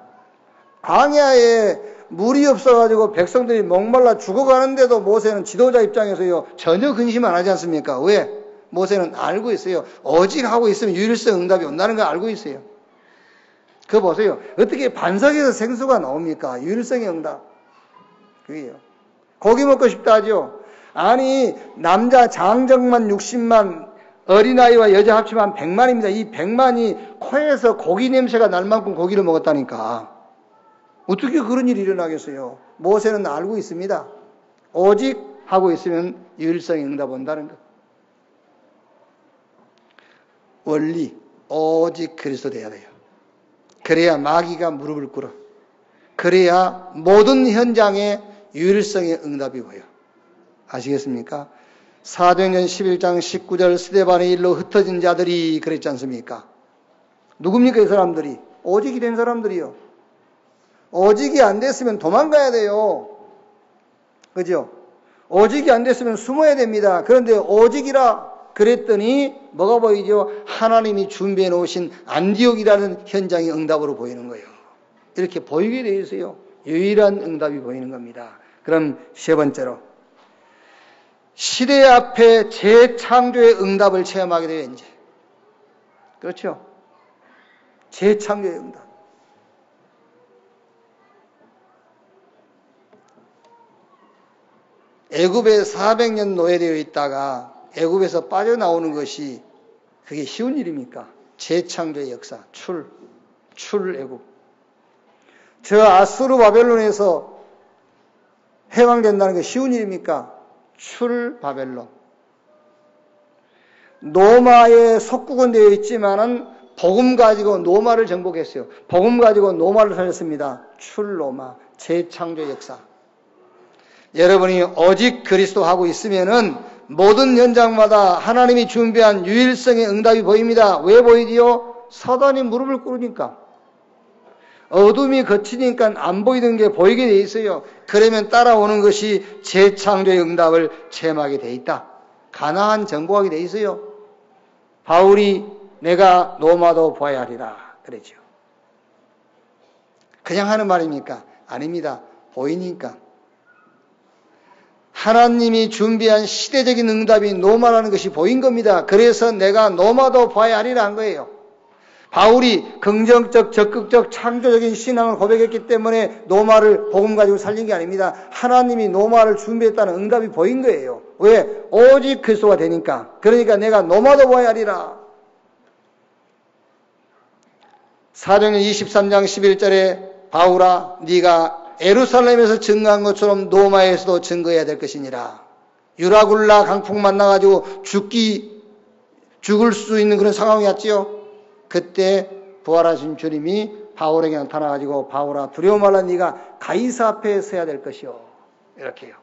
광야에 물이 없어가지고 백성들이 목말라 죽어가는데도 모세는 지도자 입장에서요 전혀 근심 안 하지 않습니까? 왜? 모세는 알고 있어요. 오직 하고 있으면 유일성 응답이 온다는 걸 알고 있어요. 그거 보세요. 어떻게 반석에서 생수가 나옵니까? 유일성의 응답. 그게요. 고기 먹고 싶다 하죠. 아니 남자 장정만 60만 어린아이와 여자 합치면 100만입니다. 이 100만이 코에서 고기 냄새가 날 만큼 고기를 먹었다니까. 어떻게 그런 일이 일어나겠어요? 모세는 알고 있습니다. 오직 하고 있으면 유일성의 응답 온다는 것. 원리 오직 그리스도 돼야 돼요. 그래야 마귀가 무릎을 꿇어. 그래야 모든 현장에 유일성의 응답이 보여. 아시겠습니까? 사도행전 11장 19절 스데반의 일로 흩어진 자들이 그랬지 않습니까? 누굽니까 이 사람들이? 오직이 된 사람들이요. 오직이 안 됐으면 도망가야 돼요. 그죠? 오직이 안 됐으면 숨어야 됩니다. 그런데 오직이라 그랬더니 뭐가 보이죠? 하나님이 준비해 놓으신 안디옥이라는 현장의 응답으로 보이는 거예요. 이렇게 보이게 되어 있어요. 유일한 응답이 보이는 겁니다. 그럼 세 번째로 시대 앞에 재창조의 응답을 체험하게 돼요. 이제 그렇죠? 재창조의 응답. 애굽에 400년 노예되어 있다가 애굽에서 빠져나오는 것이 그게 쉬운 일입니까? 재창조의 역사, 출애굽. 저 아수르 바벨론에서 해방된다는 게 쉬운 일입니까? 출바벨론. 노마에 속국은 되어 있지만은 복음 가지고 노마를 정복했어요. 복음 가지고 노마를 살렸습니다. 출로마, 재창조 역사. 여러분이 오직 그리스도 하고 있으면은 모든 현장마다 하나님이 준비한 유일성의 응답이 보입니다. 왜 보이지요? 사단이 무릎을 꿇으니까. 어둠이 거치니까 안 보이는 게 보이게 돼 있어요. 그러면 따라오는 것이 재창조의 응답을 체험하게 돼 있다. 가나안 정복하게 돼 있어요. 바울이 내가 노마도 보아야 하리라 그랬죠. 그냥 하는 말입니까? 아닙니다. 보이니까. 하나님이 준비한 시대적인 응답이 노마라는 것이 보인 겁니다. 그래서 내가 노마도 봐야 하리라 한 거예요. 바울이 긍정적, 적극적, 창조적인 신앙을 고백했기 때문에 노마를 복음 가지고 살린 게 아닙니다. 하나님이 노마를 준비했다는 응답이 보인 거예요. 왜? 오직 그리스도가 되니까. 그러니까 내가 노마도 봐야 하리라. 사도행전 23장 11절에 바울아 네가 예루살렘에서 증거한 것처럼 노마에서도 증거해야 될 것이니라. 유라굴라 강풍 만나가지고 죽을 수 있는 그런 상황이 왔지요. 그때 부활하신 주님이 바울에게 나타나가지고 바울아 두려워 말라 네가 가이사 앞에 서야 될 것이요. 이렇게요.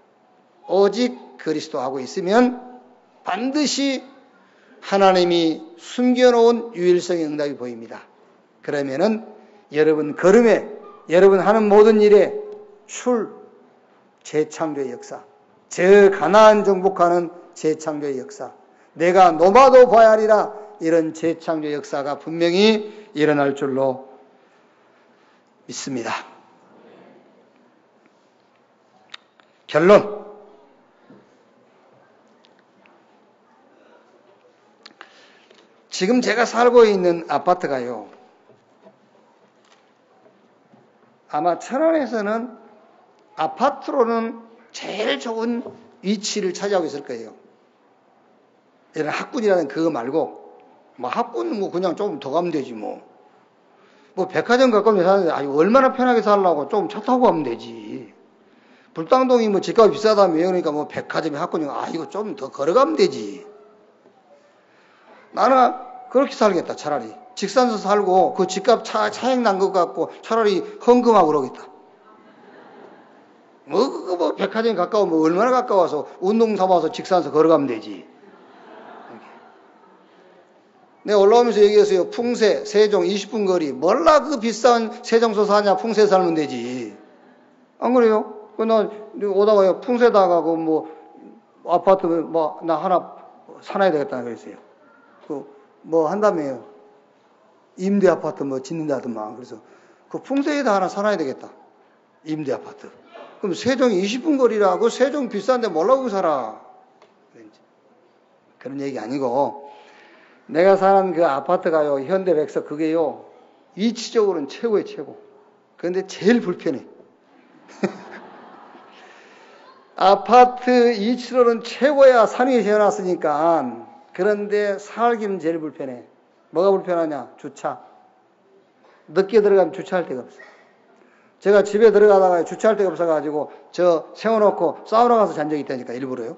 오직 그리스도 하고 있으면 반드시 하나님이 숨겨놓은 유일성의 응답이 보입니다. 그러면은 여러분 걸음에 여러분 하는 모든 일에 재창조의 역사, 저 가나안 정복하는 재창조의 역사, 내가 노마도 봐야 하리라 이런 재창조 역사가 분명히 일어날 줄로 믿습니다. 결론. 지금 제가 살고 있는 아파트가요. 아마 천안에서는 아파트로는 제일 좋은 위치를 차지하고 있을 거예요. 이런 학군이라는 그거 말고, 뭐 학군 뭐 그냥 조금 더 가면 되지 뭐. 뭐 백화점 가까운 데 사는데 얼마나 편하게 살라고 좀 차 타고 가면 되지. 불당동이 뭐 집값이 비싸다며 그러니까 뭐 백화점에 학군이 이거 좀 더 걸어가면 되지. 나는 그렇게 살겠다 차라리. 직산서 살고 그 집값 차익 난 것 같고 차라리 헌금하고 그러겠다. 뭐 백화점이 가까워 뭐 얼마나 가까워서 운동 삼아서 직산서 걸어가면 되지. 내가 올라오면서 얘기했어요. 풍세, 세종 20분 거리. 몰라 그 비싼 세종서 사냐. 풍세 살면 되지. 안 그래요? 나 오다가 풍세다가 뭐 아파트 뭐 나 하나 사놔야 되겠다 그랬어요. 뭐 한다며요. 임대 아파트 뭐 짓는다더만. 그래서 그 풍세에다 하나 사놔야 되겠다. 임대 아파트. 그럼 세종이 20분 거리라고 세종 비싼데 몰라고 살아. 그런 얘기 아니고 내가 사는 그 아파트가요, 현대백석 그게요, 이치적으로는 최고의 최고. 그런데 제일 불편해. 아파트 이치로는 최고야. 산 위에 지어놨으니까. 그런데 살기는 제일 불편해. 뭐가 불편하냐? 주차. 늦게 들어가면 주차할 데가 없어. 제가 집에 들어가다가 주차할 데가 없어가지고 저 세워놓고 사우나 가서 잔 적이 있다니까, 일부러요.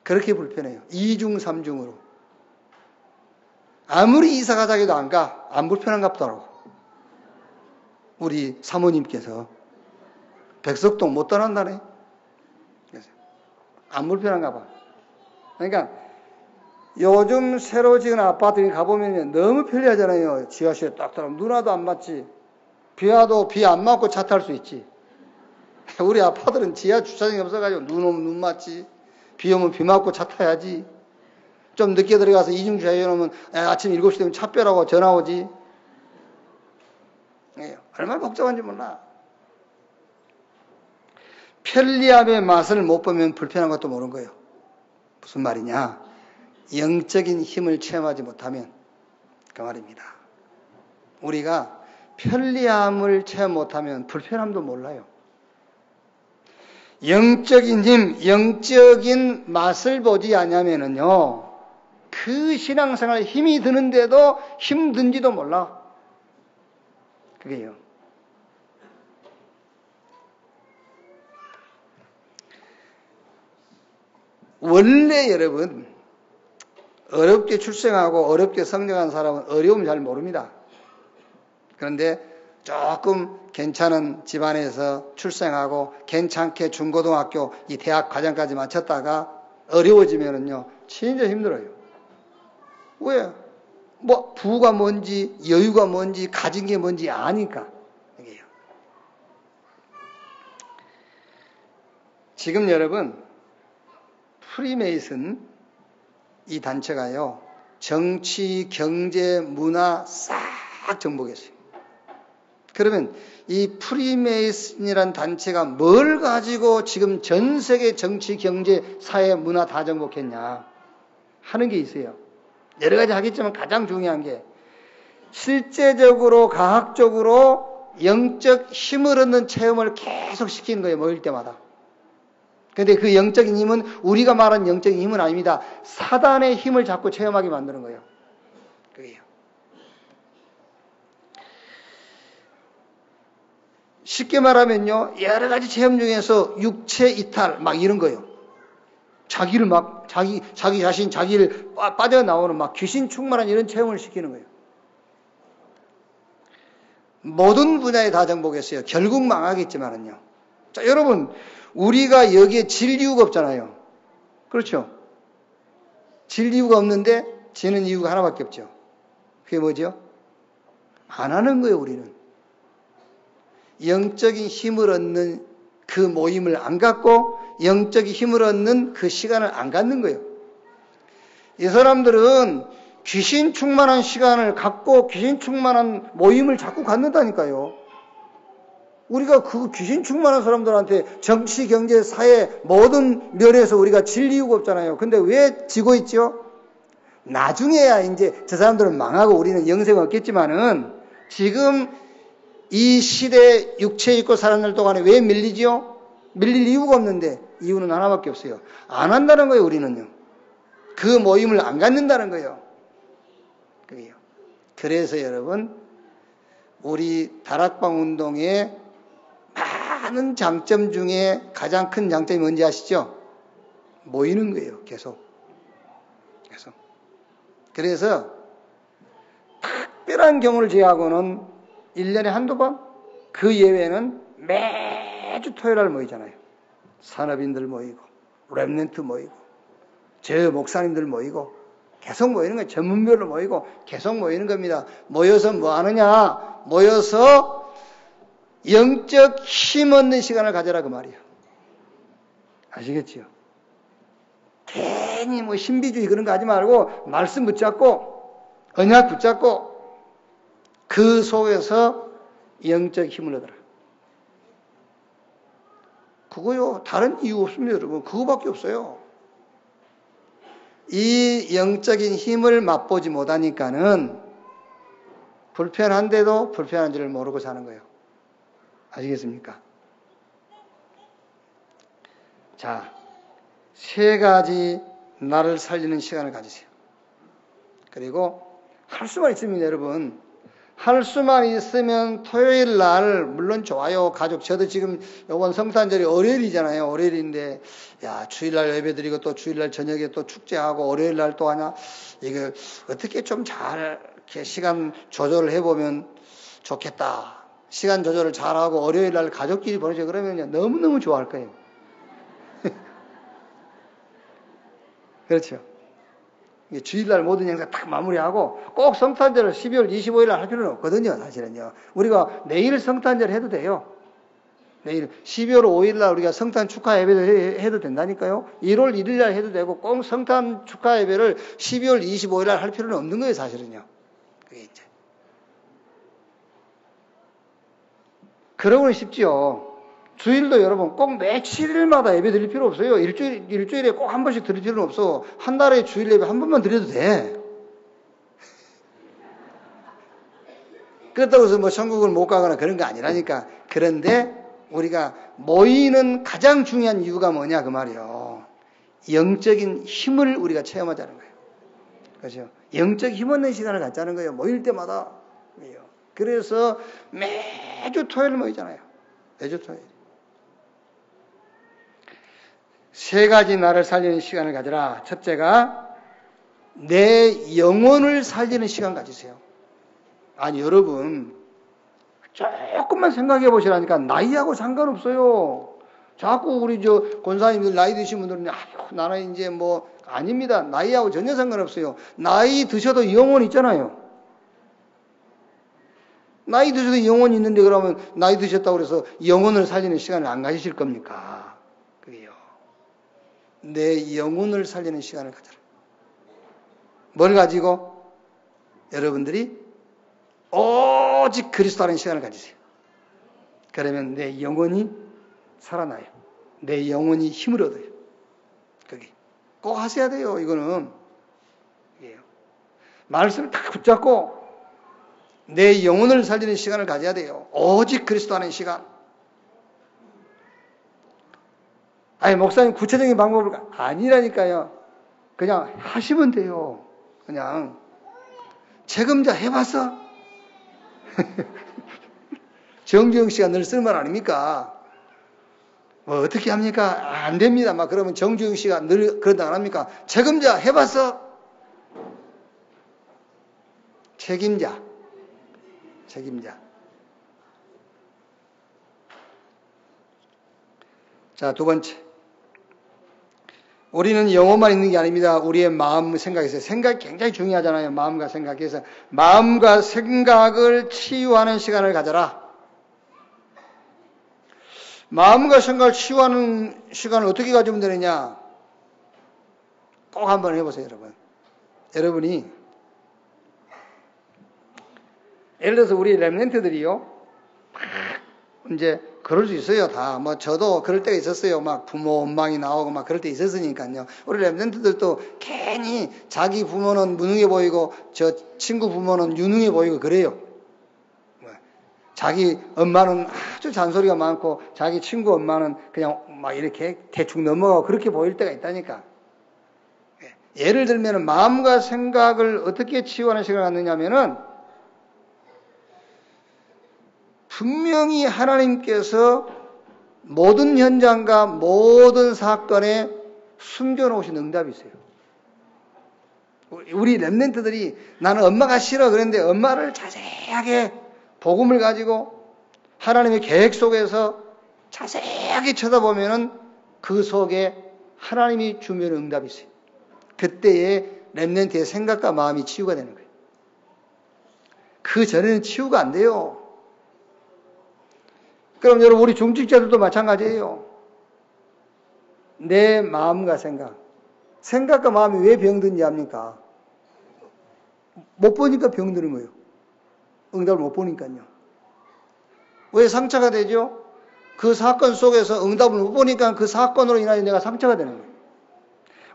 그렇게 불편해요. 2중, 3중으로. 아무리 이사 가자기도 안 가. 안 불편한가 보더라고. 우리 사모님께서. 백석동 못 떠난다네. 안 불편한가 봐. 그러니까 요즘 새로 지은 아파트에 가보면 너무 편리하잖아요. 지하실에 딱 들어가면 눈와도 안 맞지. 비 와도 비 안 맞고 차 탈 수 있지. 우리 아파트는 지하 주차장이 없어가지고 눈 오면 눈 맞지. 비 오면 비 맞고 차 타야지. 좀 늦게 들어가서 이중주차 해놓으면 아침 7시 되면 차 빼라고 전화 오지. 얼마나 복잡한지 몰라. 편리함의 맛을 못 보면 불편한 것도 모르는 거예요. 무슨 말이냐? 영적인 힘을 체험하지 못하면 그 말입니다. 우리가 편리함을 체험 못하면 불편함도 몰라요. 영적인 힘, 영적인 맛을 보지 않으면은요, 그 신앙생활에 힘이 드는데도 힘든지도 몰라. 그게요. 원래 여러분, 어렵게 출생하고 어렵게 성장한 사람은 어려움 잘 모릅니다. 그런데 조금 괜찮은 집안에서 출생하고 괜찮게 중고등학교, 이 대학 과정까지 마쳤다가 어려워지면은요, 진짜 힘들어요. 왜? 뭐 부가 뭔지, 여유가 뭔지, 가진 게 뭔지 아니까. 이게요. 지금 여러분, 프리메이슨 이 단체가요, 정치, 경제, 문화 싹 정복했어요. 그러면 이 프리메이슨이란 단체가 뭘 가지고 지금 전 세계 정치, 경제, 사회, 문화 다 정복했냐 하는 게 있어요. 여러 가지 하겠지만 가장 중요한 게 실제적으로 과학적으로 영적 힘을 얻는 체험을 계속 시키는 거예요. 모일 때마다. 그런데 그 영적인 힘은 우리가 말하는 영적인 힘은 아닙니다. 사단의 힘을 자꾸 체험하게 만드는 거예요. 그게요. 쉽게 말하면요, 여러 가지 체험 중에서 육체 이탈 막 이런 거예요. 자기를 막 자기 자신 자기를 빠져나오는 막 귀신 충만한 이런 체험을 시키는 거예요. 모든 분야에 다 정복했어요. 결국 망하겠지만은요. 자, 여러분, 우리가 여기에 질 이유가 없잖아요. 그렇죠? 질 이유가 없는데 지는 이유가 하나밖에 없죠. 그게 뭐죠? 안 하는 거예요, 우리는. 영적인 힘을 얻는 그 모임을 안 갖고 영적인 힘을 얻는 그 시간을 안 갖는 거예요. 이 사람들은 귀신 충만한 시간을 갖고 귀신 충만한 모임을 자꾸 갖는다니까요. 우리가 그 귀신 충만한 사람들한테 정치, 경제, 사회 모든 면에서 우리가 질 이유가 없잖아요. 근데 왜 지고 있죠? 나중에야 이제 저 사람들은 망하고 우리는 영생은 없겠지만은 지금 이 시대에 육체 입고 살았는 동안에 왜 밀리지요? 밀릴 이유가 없는데 이유는 하나밖에 없어요. 안 한다는 거예요, 우리는요. 그 모임을 안 갖는다는 거예요. 그게요. 그래서 여러분, 우리 다락방 운동의 많은 장점 중에 가장 큰 장점이 뭔지 아시죠? 모이는 거예요, 계속. 그래서 특별한 경우를 제외하고는 1년에 한두 번? 그 예외는 매주 토요일 날 모이잖아요. 산업인들 모이고, 렘넌트 모이고, 저 목사님들 모이고, 계속 모이는 거예요. 전문별로 모이고, 계속 모이는 겁니다. 모여서 뭐 하느냐? 모여서 영적 힘 얻는 시간을 가져라, 그 말이에요. 아시겠지요? 괜히 뭐 신비주의 그런 거 하지 말고, 말씀 붙잡고, 언약 붙잡고, 그 속에서 영적 힘을 얻어라. 그거요, 다른 이유 없습니다, 여러분. 그거밖에 없어요. 이 영적인 힘을 맛보지 못하니까는 불편한데도 불편한 줄을 모르고 사는 거예요. 아시겠습니까? 자, 3가지 나를 살리는 시간을 가지세요. 그리고 할 수만 있습니다, 여러분. 할 수만 있으면 토요일 날 물론 좋아요. 가족 저도 지금 이번 성탄절이 월요일이잖아요. 월요일인데 야 주일날 예배드리고 또 주일날 저녁에 또 축제하고 월요일 날 또 하나 이거 어떻게 좀 잘 이렇게 시간 조절을 해보면 좋겠다. 시간 조절을 잘하고 월요일 날 가족끼리 보내죠. 그러면 너무너무 좋아할 거예요. 그렇죠. 주일날 모든 행사 딱 마무리하고 꼭 성탄절을 12월 25일 날 할 필요는 없거든요. 사실은요. 우리가 내일 성탄절 해도 돼요. 내일 12월 5일 날 우리가 성탄 축하 예배를 해도 된다니까요. 1월 1일 날 해도 되고 꼭 성탄 축하 예배를 12월 25일 날 할 필요는 없는 거예요. 사실은요. 그게 이제. 그러고는 쉽지요. 주일도 여러분 꼭 매 7일마다 예배 드릴 필요 없어요. 일주일에 꼭 한 번씩 드릴 필요는 없어. 한 달에 주일 예배 한 번만 드려도 돼. 그렇다고 해서 뭐 천국을 못 가거나 그런 거 아니라니까. 그런데 우리가 모이는 가장 중요한 이유가 뭐냐 그 말이에요. 영적인 힘을 우리가 체험하자는 거예요. 그렇죠? 영적 힘 얻는 시간을 갖자는 거예요. 모일 때마다. 그래서 매주 토요일 모이잖아요. 매주 토요일. 3가지 나를 살리는 시간을 가져라. 첫째가 내 영혼을 살리는 시간 가지세요. 아니 여러분 조금만 생각해 보시라니까 나이하고 상관없어요. 자꾸 우리 권사님들 나이 드신 분들은 아유 나는 이제 뭐 아닙니다. 나이하고 전혀 상관없어요. 나이 드셔도 영혼 있잖아요. 나이 드셔도 영혼이 있는데 그러면 나이 드셨다고 해서 영혼을 살리는 시간을 안 가지실 겁니까? 그게요. 내 영혼을 살리는 시간을 가져라. 뭘 가지고? 여러분들이 오직 그리스도라는 시간을 가지세요. 그러면 내 영혼이 살아나요. 내 영혼이 힘을 얻어요. 거기 꼭 하셔야 돼요. 이거는 말씀을 딱 붙잡고 내 영혼을 살리는 시간을 가져야 돼요. 오직 그리스도라는 시간. 아니 목사님 구체적인 방법을 아니라니까요. 그냥 하시면 돼요. 그냥 책임자 해봤어? 정주영 씨가 늘 쓰는 말 아닙니까? 뭐 어떻게 합니까? 안 됩니다. 막 그러면 정주영 씨가 늘 그런다 안 합니까? 책임자 해봤어? 책임자. 자, 2번째. 우리는 영혼만 있는 게 아닙니다. 우리의 마음 생각에서 생각이 굉장히 중요하잖아요. 마음과 생각에서 마음과 생각을 치유하는 시간을 가져라. 마음과 생각을 치유하는 시간을 어떻게 가지면 되느냐? 꼭 한번 해보세요, 여러분. 여러분이 예를 들어서 우리 렘넌트들이요, 이제 그럴 수 있어요. 다. 뭐 저도 그럴 때가 있었어요. 막 부모 원망이 나오고 막 그럴 때 있었으니까요. 우리 렘넌트들도 괜히 자기 부모는 무능해 보이고 저 친구 부모는 유능해 보이고 그래요. 자기 엄마는 아주 잔소리가 많고 자기 친구 엄마는 그냥 막 이렇게 대충 넘어가고 그렇게 보일 때가 있다니까. 예를 들면 마음과 생각을 어떻게 치유하는 시간을 갖느냐면은 분명히 하나님께서 모든 현장과 모든 사건에 숨겨놓으신 응답이 있어요. 우리 렘넌트들이 나는 엄마가 싫어 그랬는데 엄마를 자세하게 복음을 가지고 하나님의 계획 속에서 자세하게 쳐다보면은 그 속에 하나님이 주면 응답이 있어요. 그때에 렘넌트의 생각과 마음이 치유가 되는 거예요. 그 전에는 치유가 안 돼요. 그럼 여러분 우리 중직자들도 마찬가지예요. 내 마음과 생각과 마음이 왜 병든지 압니까? 못 보니까 병드는 거예요. 응답을 못 보니까요. 왜 상처가 되죠? 그 사건 속에서 응답을 못 보니까 그 사건으로 인하여 내가 상처가 되는 거예요.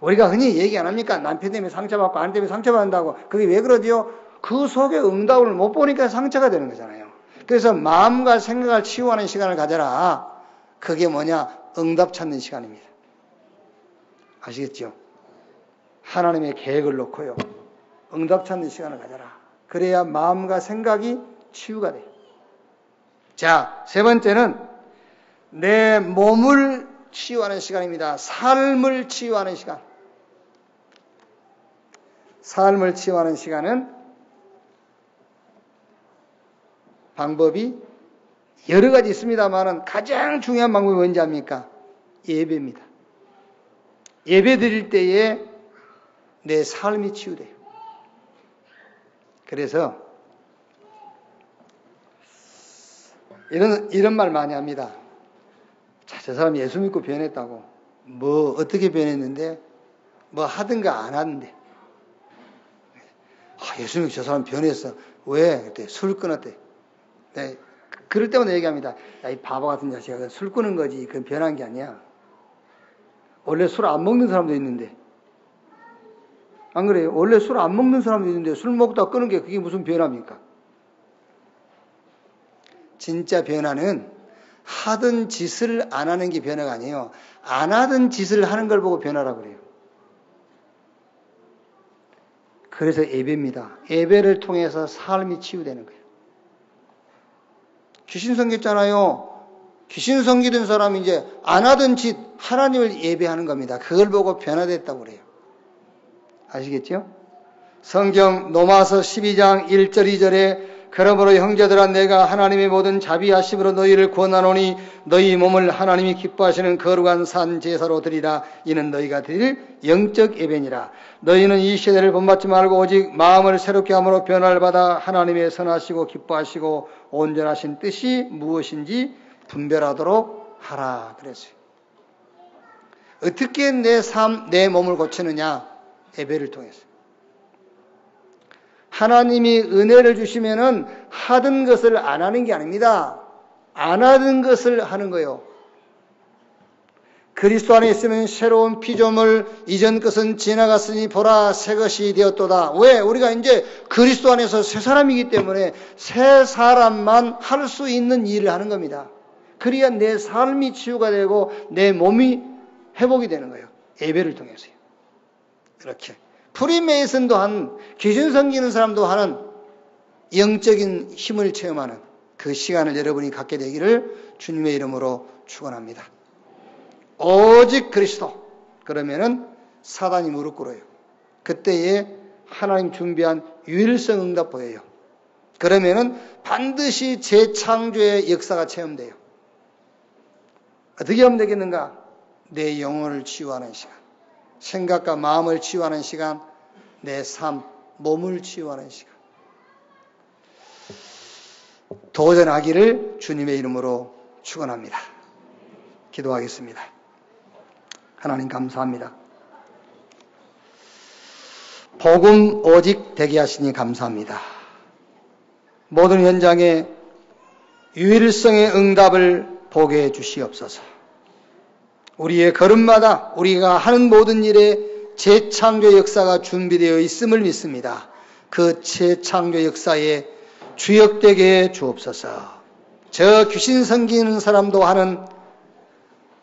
우리가 흔히 얘기 안 합니까? 남편 때문에 상처받고 아내 때문에 상처받는다고. 그게 왜 그러지요? 그 속에 응답을 못 보니까 상처가 되는 거잖아요. 그래서 마음과 생각을 치유하는 시간을 가져라. 그게 뭐냐? 응답 찾는 시간입니다. 아시겠죠? 하나님의 계획을 놓고요. 응답 찾는 시간을 가져라. 그래야 마음과 생각이 치유가 돼요. 자, 세 번째는 내 몸을 치유하는 시간입니다. 삶을 치유하는 시간. 삶을 치유하는 시간은 방법이 여러 가지 있습니다만 가장 중요한 방법이 뭔지 압니까? 예배입니다. 예배 드릴 때에 내 삶이 치유돼요. 그래서 이런 말 많이 합니다. 자, 저 사람 예수 믿고 변했다고. 뭐 어떻게 변했는데 뭐 하든가 안 하는데. 예수 믿고 저 사람 변했어. 왜? 그때 술 끊었대. 네, 그럴 때마다 얘기합니다. 야, 이 바보 같은 자식아, 술 끊은 거지. 그건 변한 게 아니야. 원래 술 안 먹는 사람도 있는데. 안 그래요? 원래 술 안 먹는 사람도 있는데 술 먹다가 끊은 게 그게 무슨 변화입니까? 진짜 변화는 하던 짓을 안 하는 게 변화가 아니에요. 안 하던 짓을 하는 걸 보고 변화라고 그래요. 그래서 예배입니다. 예배를 통해서 삶이 치유되는 거예요. 귀신 섬겼잖아요. 귀신 섬기던 사람이 이제 안 하던 짓 하나님을 예배하는 겁니다. 그걸 보고 변화됐다고 그래요. 아시겠죠? 성경 로마서 12장 1절 2절에 그러므로 형제들아 내가 하나님의 모든 자비하심으로 너희를 구원하노니 너희 몸을 하나님이 기뻐하시는 거룩한 산 제사로 드리라. 이는 너희가 드릴 영적 예배니라. 너희는 이 시대를 본받지 말고 오직 마음을 새롭게 함으로 변화를 받아 하나님의 선하시고 기뻐하시고 온전하신 뜻이 무엇인지 분별하도록 하라. 그랬어요. 어떻게 내 몸을 고치느냐? 예배를 통해서. 하나님이 은혜를 주시면은 하던 것을 안 하는 게 아닙니다. 안 하던 것을 하는 거예요. 그리스도 안에 있으면 새로운 피조물, 이전 것은 지나갔으니 보라 새 것이 되었도다. 왜? 우리가 이제 그리스도 안에서 새 사람이기 때문에 새 사람만 할 수 있는 일을 하는 겁니다. 그래야 내 삶이 치유가 되고 내 몸이 회복이 되는 거예요. 예배를 통해서요. 이렇게. 프리메이슨도 한, 귀신 섬기는 사람도 하는 영적인 힘을 체험하는 그 시간을 여러분이 갖게 되기를 주님의 이름으로 축원합니다. 오직 그리스도. 그러면은 사단이 무릎 꿇어요. 그때에 하나님 준비한 유일성 응답 보여요. 그러면은 반드시 재창조의 역사가 체험돼요. 어떻게 하면 되겠는가? 내 영혼을 치유하는 시간. 생각과 마음을 치유하는 시간, 내 삶, 몸을 치유하는 시간. 도전하기를 주님의 이름으로 축원합니다. 기도하겠습니다. 하나님 감사합니다. 복음 오직 되게 하시니 감사합니다. 모든 현장에 유일성의 응답을 보게 해 주시옵소서. 우리의 걸음마다 우리가 하는 모든 일에 재창조 역사가 준비되어 있음을 믿습니다. 그 재창조 역사에 주역되게 해 주옵소서. 저 귀신 섬기는 사람도 하는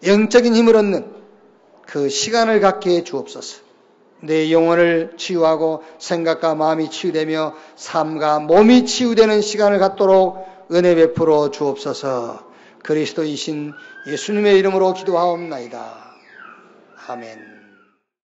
영적인 힘을 얻는 그 시간을 갖게 해 주옵소서. 내 영혼을 치유하고 생각과 마음이 치유되며 삶과 몸이 치유되는 시간을 갖도록 은혜 베풀어 주옵소서. 그리스도이신 예수님의 이름으로 기도하옵나이다. 아멘.